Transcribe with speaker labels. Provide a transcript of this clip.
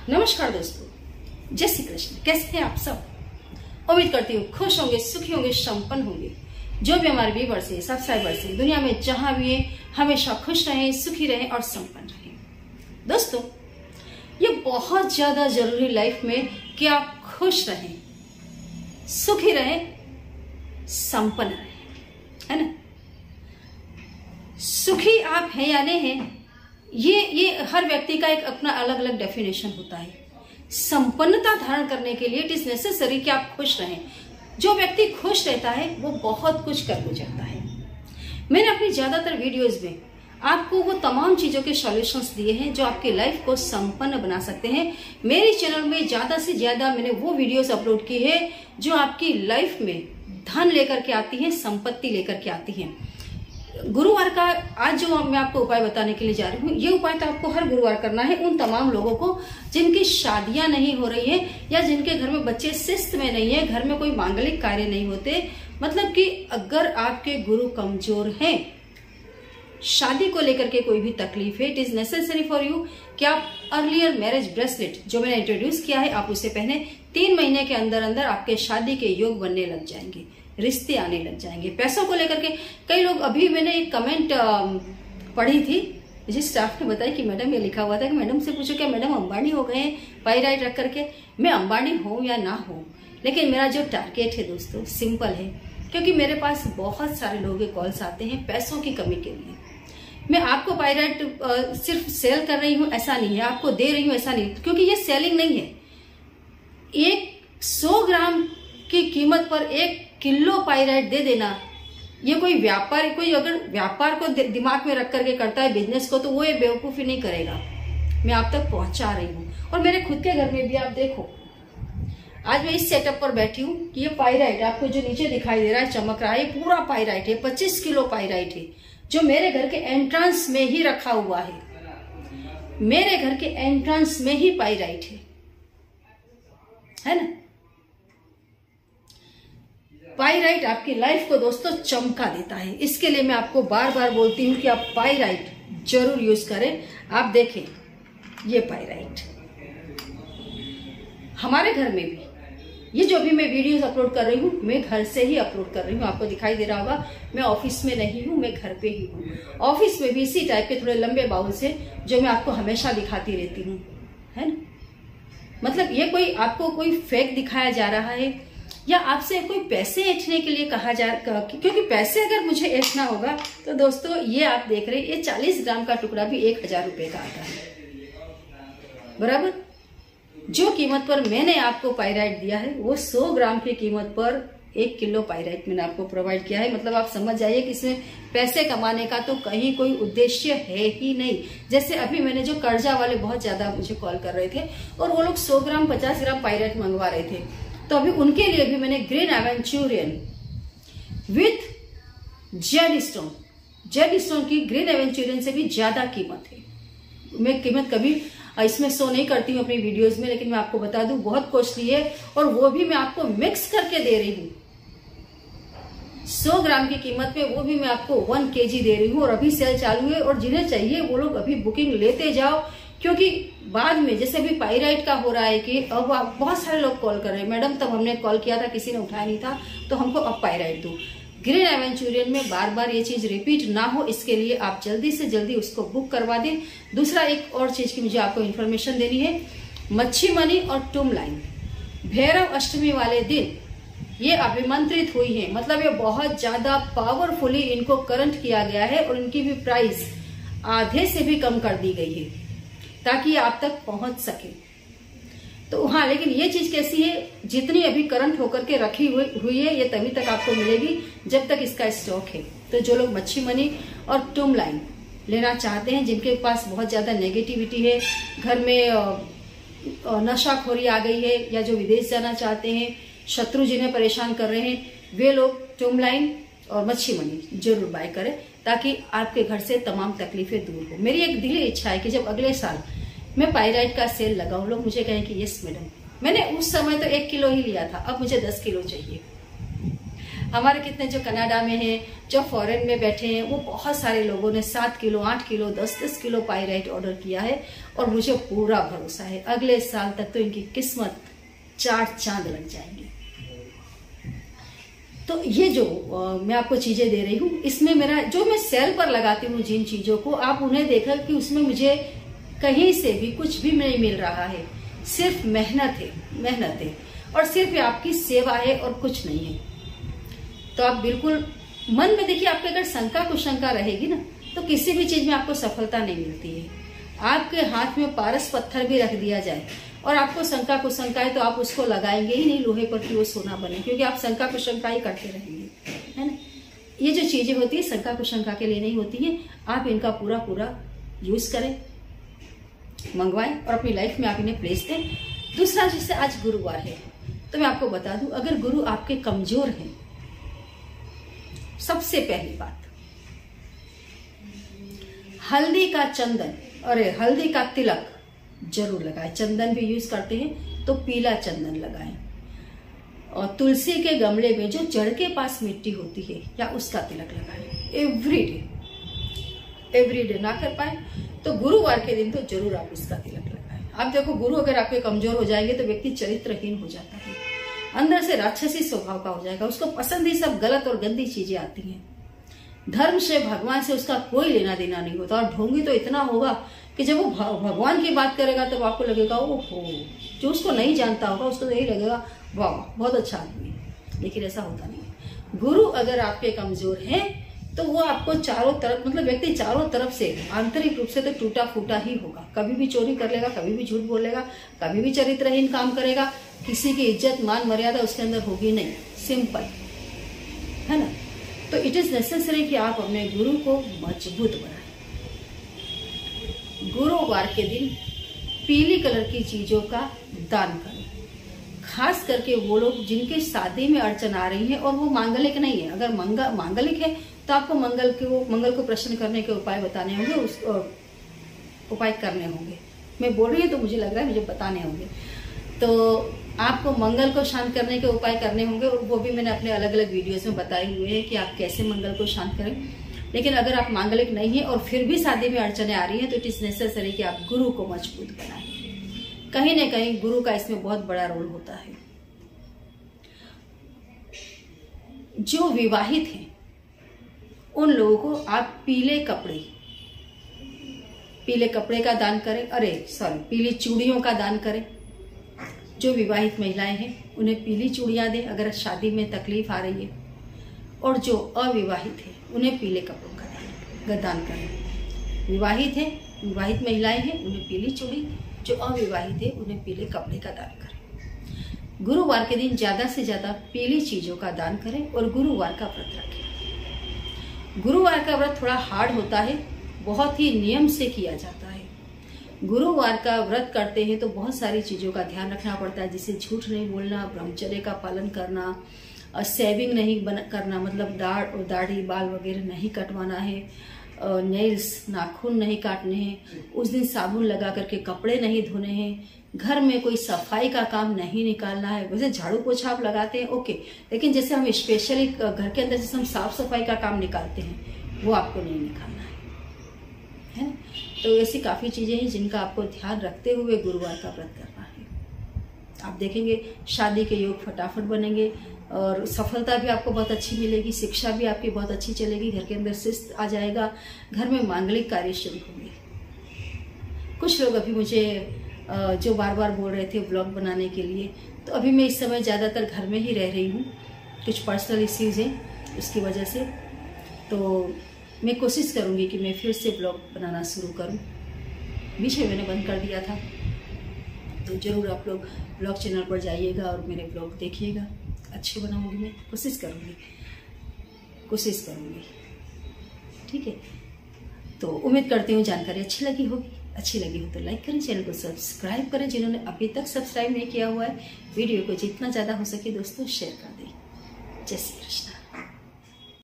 Speaker 1: नमस्कार दोस्तों, जय श्री कृष्ण। कैसे हैं आप सब? उम्मीद करती हूँ खुश होंगे, सुखी होंगे, संपन्न होंगे। जो भी हमारे व्यूअर्स है, सब्सक्राइबर्स है, दुनिया में जहां भी है, हमेशा खुश रहें, सुखी रहें और संपन्न रहें। दोस्तों, ये बहुत ज्यादा जरूरी लाइफ में कि आप खुश रहें, सुखी रहें, संपन्न रहें, है ना। सुखी आप हैं या नहीं हैं, ये हर व्यक्ति का एक अपना अलग अलग डेफिनेशन होता है। संपन्नता धारण करने के लिए इट इज नेसेसरी कि आप खुश रहें। जो व्यक्ति खुश रहता है वो बहुत कुछ कर गुजरता है। मैंने अपनी ज्यादातर वीडियोस में आपको वो तमाम चीजों के सॉल्यूशंस दिए हैं जो आपकी लाइफ को संपन्न बना सकते हैं। मेरे चैनल में ज्यादा से ज्यादा मैंने वो वीडियोस अपलोड की है जो आपकी लाइफ में धन लेकर के आती है, संपत्ति लेकर के आती है। गुरुवार का आज जो मैं आपको उपाय बताने के लिए जा रही हूँ, ये उपाय तो आपको हर गुरुवार करना है उन तमाम लोगों को जिनकी शादियां नहीं हो रही है या जिनके घर में बच्चे शिस्त में नहीं है, घर में कोई मांगलिक कार्य नहीं होते। मतलब कि अगर आपके गुरु कमजोर हैं, शादी को लेकर के कोई भी तकलीफ है, it is necessary for you कि आप अर्लियर मैरिज ब्रेसलेट जो मैंने इंट्रोड्यूस किया है आप उसे पहने। 3 महीने के अंदर अंदर आपके शादी के योग बनने लग जाएंगे, रिश्ते आने लग जाएंगे। पैसों को लेकर के कई लोग, अभी मैंने एक कमेंट पढ़ी थी जिस स्टाफ ने बताया कि मैडम ये लिखा हुआ था कि मैडम से पूछो क्या मैडम अंबानी हो गए हैं पायराइट रख करके। मैं अंबानी हूं या ना हूं, लेकिन मेरा जो टारगेट है दोस्तों सिंपल है, क्योंकि मेरे पास बहुत सारे लोगों के कॉल्स आते हैं पैसों की कमी के लिए। मैं आपको पायराइट सिर्फ सेल कर रही हूं ऐसा नहीं है, आपको दे रही हूं ऐसा नहीं, क्योंकि ये सेलिंग नहीं है। 100 ग्राम की कीमत पर 1 किलो पायराइट दे देना, ये कोई व्यापारी, कोई अगर व्यापार को दिमाग में रख करके करता है बिजनेस को, तो वो ये बेवकूफी नहीं करेगा। मैं आप तक पहुंचा रही हूं। और मेरे खुद के घर में भी आप देखो, आज मैं इस सेटअप पर बैठी हूँ कि ये पायराइट आपको जो नीचे दिखाई दे रहा है चमक रहा है, पूरा पायराइट है, 25 किलो पायराइट है, जो मेरे घर के एंट्रेंस में ही रखा हुआ है। मेरे घर के एंट्रेंस में ही पायराइट है ना। पायराइट आपकी लाइफ को दोस्तों चमका देता है। इसके लिए मैं आपको बार बार बोलती हूँ कि आप पायराइट जरूर यूज करें। आप देखें ये पायराइट हमारे घर में भी, ये जो भी मैं वीडियोस अपलोड कर रही हूँ मैं घर से ही अपलोड कर रही हूँ। आपको दिखाई दे रहा होगा मैं ऑफिस में नहीं हूँ, मैं घर पे ही हूँ। ऑफिस में भी इसी टाइप के थोड़े लंबे बाउल से जो मैं आपको हमेशा दिखाती रहती हूँ, है ना। मतलब ये कोई आपको कोई फेक दिखाया जा रहा है या आपसे कोई पैसे ऐंठने के लिए कहा जा, क्योंकि पैसे अगर मुझे ऐंठना होगा तो दोस्तों ये आप देख रहे हैं, ये 40 ग्राम का टुकड़ा भी 1000 रुपए का आता है बराबर। जो कीमत पर मैंने आपको पायराइट दिया है वो 100 ग्राम की कीमत पर 1 किलो पायराइट मैंने आपको प्रोवाइड किया है। मतलब आप समझ जाइए कि इसमें पैसे कमाने का तो कहीं कोई उद्देश्य है ही नहीं। जैसे अभी मैंने जो कर्जा वाले बहुत ज्यादा मुझे कॉल कर रहे थे और वो लोग 100 ग्राम 50 ग्राम पायराइट मंगवा रहे थे, तो अभी उनके लिए भी मैंने green aventurine with Z stone की ग्रीन एवेंचुरियन से भी ज्यादा कीमत है। मैं कीमत कभी इसमें शो नहीं करती हूँ अपनी वीडियोस में, लेकिन मैं आपको बता दूं बहुत कॉस्टली है और वो भी मैं आपको मिक्स करके दे रही हूँ। 100 ग्राम की कीमत पे वो भी मैं आपको 1 kg दे रही हूँ और अभी सेल चालू है। और जिन्हें चाहिए वो लोग अभी बुकिंग लेते जाओ, क्योंकि बाद में जैसे अभी पायराइट का हो रहा है कि अब बहुत सारे लोग कॉल कर रहे हैं, मैडम तब हमने कॉल किया था किसी ने उठाया नहीं था तो हमको अब पायराइट दो। ग्रीन एवेंचुरियन में बार बार ये चीज रिपीट ना हो, इसके लिए आप जल्दी से जल्दी उसको बुक करवा दें। दूसरा एक और चीज की मुझे आपको इन्फॉर्मेशन देनी है, मच्छी मनी और टूम लाइन भैरव अष्टमी वाले दिन ये अभिमंत्रित हुई है। मतलब ये बहुत ज्यादा पावरफुली इनको करंट किया गया है और इनकी भी प्राइस आधे से भी कम कर दी गई है ताकि आप तक पहुंच सके। तो हाँ, लेकिन ये चीज कैसी है, जितनी अभी करंट होकर के रखी हुई है ये तभी तक आपको मिलेगी जब तक इसका स्टॉक है। तो जो लोग मच्छी मनी और टूम लाइन लेना चाहते हैं, जिनके पास बहुत ज्यादा नेगेटिविटी है, घर में नशाखोरी आ गई है, या जो विदेश जाना चाहते हैं, शत्रु जिन्हें परेशान कर रहे हैं, वे लोग टूम लाइन और मच्छी मनी जरूर बाय करें ताकि आपके घर से तमाम तकलीफें दूर हो। मेरी एक दिली इच्छा है कि जब अगले साल मैं पायराइट का सेल लगाऊं, लोग मुझे कहें कि यस मैडम, मैंने उस समय तो 1 किलो ही लिया था, अब मुझे 10 किलो चाहिए। हमारे कितने जो कनाडा में हैं, जो फॉरेन में बैठे हैं, वो बहुत सारे लोगों ने 7 kilo 8 kilo 10-10 kilo pyrite order किया है और मुझे पूरा भरोसा है अगले साल तक तो इनकी किस्मत 4 चांद लग जाएंगे। तो ये जो मैं आपको चीजें दे रही हूँ, इसमें मेरा जो मैं सेल पर लगाती हूँ जिन चीजों को, आप उन्हें देखा कि उसमें मुझे कहीं से भी कुछ भी नहीं मिल रहा है, सिर्फ मेहनत है और सिर्फ आपकी सेवा है और कुछ नहीं है। तो आप बिल्कुल मन में देखिए, आपके अगर शंका कुशंका रहेगी ना तो किसी भी चीज में आपको सफलता नहीं मिलती है। आपके हाथ में पारस पत्थर भी रख दिया जाए और आपको शंका कुशंका है तो आप उसको लगाएंगे ही नहीं लोहे पर कि वो सोना बने, क्योंकि आप शंका कुशंका ही करते रहेंगे, है ना। ये जो चीजें होती है शंका कुशंका के लिए नहीं होती है। आप इनका पूरा यूज करें, मंगवाएं और अपनी लाइफ में आप इन्हें प्लेस दें। दूसरा, जैसे आज गुरुवार है तो मैं आपको बता दूं, अगर गुरु आपके कमजोर हैं, सबसे पहली बात हल्दी का चंदन, अरे हल्दी का तिलक जरूर लगाएं। चंदन भी यूज करते हैं तो पीला चंदन लगाएं। और तुलसी के गमले में जो जड़ के पास मिट्टी होती है या उसका तिलक लगाएं एवरी डे। ना कर पाए तो गुरुवार के दिन तो जरूर आप इसका तिलक लगाएं। आप देखो, गुरु अगर आपके कमजोर हो जाएंगे तो व्यक्ति चरित्रहीन हो जाता है, अंदर से राक्षसी स्वभाव का हो जाएगा, उसको पसंद ही सब गलत और गंदी चीजें आती हैं। धर्म से, भगवान से उसका कोई लेना देना नहीं होता और ढोंगी तो इतना होगा कि जब वो भगवान की बात करेगा तब आपको लगेगा ओहो, जो उसको नहीं जानता होगा उसको यही लगेगा वाह बहुत अच्छा आदमी है, लेकिन ऐसा होता नहीं है। गुरु अगर आपके कमजोर हैं तो वो आपको चारों तरफ, मतलब व्यक्ति चारों तरफ से आंतरिक रूप से तो टूटा फूटा ही होगा। कभी भी चोरी कर लेगा, कभी भी झूठ बोलेगा, कभी भी चरित्रहीन काम करेगा, किसी की इज्जत मान मर्यादा उसके अंदर होगी नहीं, सिंपल है ना। तो इट इज नेसेसरी कि आप अपने गुरु को मजबूत बनाएं। गुरुवार के दिन पीली कलर की चीजों का दान करें, खास करके वो लोग जिनके शादी में अड़चन आ रही है और वो मांगलिक नहीं है। अगर मांगलिक है तो आपको मंगल को प्रसन्न करने के उपाय बताने होंगे, उस उपाय करने होंगे। मैं बोल रही हूँ तो मुझे लग रहा है मुझे बताने होंगे। तो आपको मंगल को शांत करने के उपाय करने होंगे और वो भी मैंने अपने अलग अलग वीडियोस में बताए हुए हैं कि आप कैसे मंगल को शांत करें। लेकिन अगर आप मांगलिक नहीं है और फिर भी शादी में अड़चने आ रही हैं तो इट इज नेसेसरी कि आप गुरु को मजबूत बनाएं। कहीं ना कहीं गुरु का इसमें बहुत बड़ा रोल होता है। जो विवाहित हैं उन लोगों को आप पीले कपड़े का दान करें, पीली चूड़ियों का दान करें। जो विवाहित महिलाएं हैं उन्हें पीली चूड़ियां दें अगर शादी में तकलीफ आ रही है, और जो अविवाहित है उन्हें पीले कपड़ों का दान करें। विवाहित महिलाएं हैं उन्हें पीली चूड़ी, जो अविवाहित है उन्हें पीले कपड़े का दान करें। गुरुवार के दिन ज्यादा से ज्यादा पीली चीजों का दान करें और गुरुवार का व्रत रखें। गुरुवार का व्रत थोड़ा हार्ड होता है, बहुत ही नियम से किया जाता है। गुरुवार का व्रत करते हैं तो बहुत सारी चीजों का ध्यान रखना पड़ता है, जैसे झूठ नहीं बोलना, ब्रह्मचर्य का पालन करना, सेविंग नहीं करना, मतलब दाढ़ी बाल वगैरह नहीं कटवाना है, नेल्स नाखून नहीं काटने हैं, उस दिन साबुन लगा करके कपड़े नहीं धोने हैं, घर में कोई सफाई का काम नहीं निकालना है। वैसे झाड़ू पोछा आप लगाते हैं ओके, लेकिन जैसे हम स्पेशली घर के अंदर जैसे हम साफ सफाई का काम निकालते हैं वो आपको नहीं निकालना है ना। तो ऐसी काफी चीजें हैं जिनका आपको ध्यान रखते हुए गुरुवार का व्रत करना है। आप देखेंगे शादी के योग फटाफट बनेंगे और सफलता भी आपको बहुत अच्छी मिलेगी, शिक्षा भी आपकी बहुत अच्छी चलेगी, घर के अंदर शिस्त आ जाएगा, घर में मांगलिक कार्य शुरू होंगे। कुछ लोग अभी मुझे जो बार बार बोल रहे थे व्लॉग बनाने के लिए, तो अभी मैं इस समय ज़्यादातर घर में ही रह रही हूँ, कुछ पर्सनल इश्यूज हैं उसकी वजह से। तो मैं कोशिश करूँगी कि मैं फिर से ब्लॉग बनाना शुरू करूँ। बीच में मैंने बंद कर दिया था, तो ज़रूर आप लोग ब्लॉग चैनल पर जाइएगा और मेरे ब्लॉग देखिएगा। अच्छे बनाऊंगी, मैं कोशिश करूँगी। ठीक है, तो उम्मीद करती हूँ जानकारी अच्छी लगी होगी। अच्छी लगी हो तो लाइक करें, चैनल को सब्सक्राइब करें जिन्होंने अभी तक सब्सक्राइब नहीं किया हुआ है। वीडियो को जितना ज़्यादा हो सके दोस्तों शेयर कर दें। जय श्री कृष्ण।